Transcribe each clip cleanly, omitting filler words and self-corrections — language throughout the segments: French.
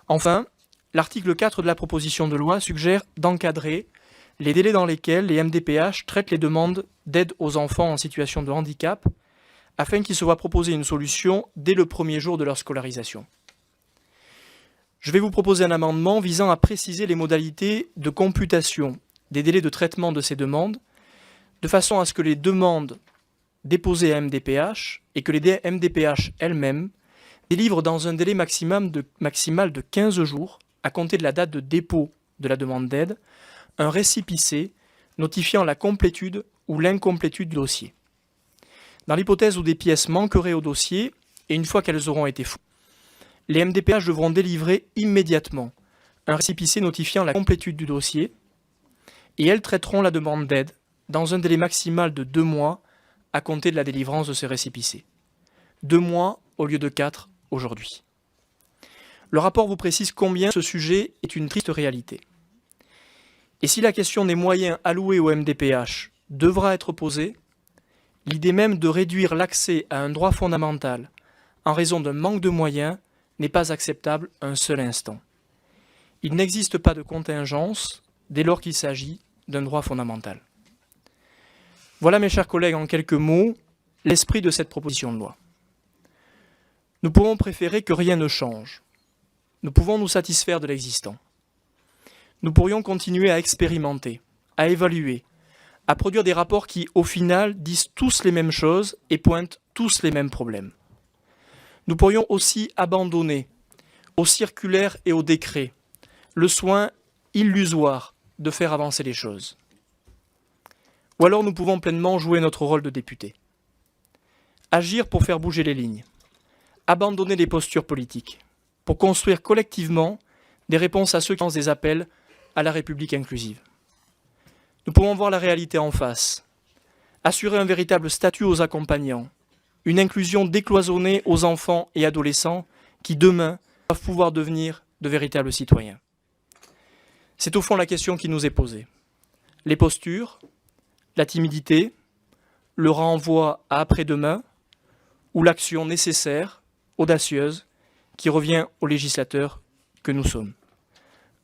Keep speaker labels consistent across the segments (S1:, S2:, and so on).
S1: Enfin, l'article 4 de la proposition de loi suggère d'encadrer les délais dans lesquels les MDPH traitent les demandes d'aide aux enfants en situation de handicap, afin qu'ils se voient proposer une solution dès le premier jour de leur scolarisation. Je vais vous proposer un amendement visant à préciser les modalités de computation des délais de traitement de ces demandes, de façon à ce que les demandes déposées à MDPH et que les MDPH elles-mêmes délivrent dans un délai maximal de 15 jours, à compter de la date de dépôt de la demande d'aide, un récépissé notifiant la complétude ou l'incomplétude du dossier. Dans l'hypothèse où des pièces manqueraient au dossier, et une fois qu'elles auront été fournies, les MDPH devront délivrer immédiatement un récépissé notifiant la complétude du dossier, et elles traiteront la demande d'aide dans un délai maximal de 2 mois à compter de la délivrance de ce récépissé. 2 mois au lieu de 4 aujourd'hui. Le rapport vous précise combien ce sujet est une triste réalité. Et si la question des moyens alloués au MDPH devra être posée, l'idée même de réduire l'accès à un droit fondamental en raison d'un manque de moyens n'est pas acceptable un seul instant. Il n'existe pas de contingence dès lors qu'il s'agit d'un droit fondamental. Voilà, mes chers collègues, en quelques mots, l'esprit de cette proposition de loi. Nous pouvons préférer que rien ne change. Nous pouvons nous satisfaire de l'existant. Nous pourrions continuer à expérimenter, à évaluer, à produire des rapports qui, au final, disent tous les mêmes choses et pointent tous les mêmes problèmes. Nous pourrions aussi abandonner aux circulaires et aux décrets le soin illusoire de faire avancer les choses. Ou alors nous pouvons pleinement jouer notre rôle de député. Agir pour faire bouger les lignes. Abandonner les postures politiques pour construire collectivement des réponses à ceux qui lancent des appels à la République inclusive. Nous pouvons voir la réalité en face, assurer un véritable statut aux accompagnants, une inclusion décloisonnée aux enfants et adolescents qui, demain, doivent pouvoir devenir de véritables citoyens. C'est au fond la question qui nous est posée. Les postures, la timidité, le renvoi à après-demain ou l'action nécessaire, audacieuse, qui revient aux législateurs que nous sommes.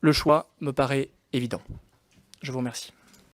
S1: Le choix me paraît évident. Je vous remercie.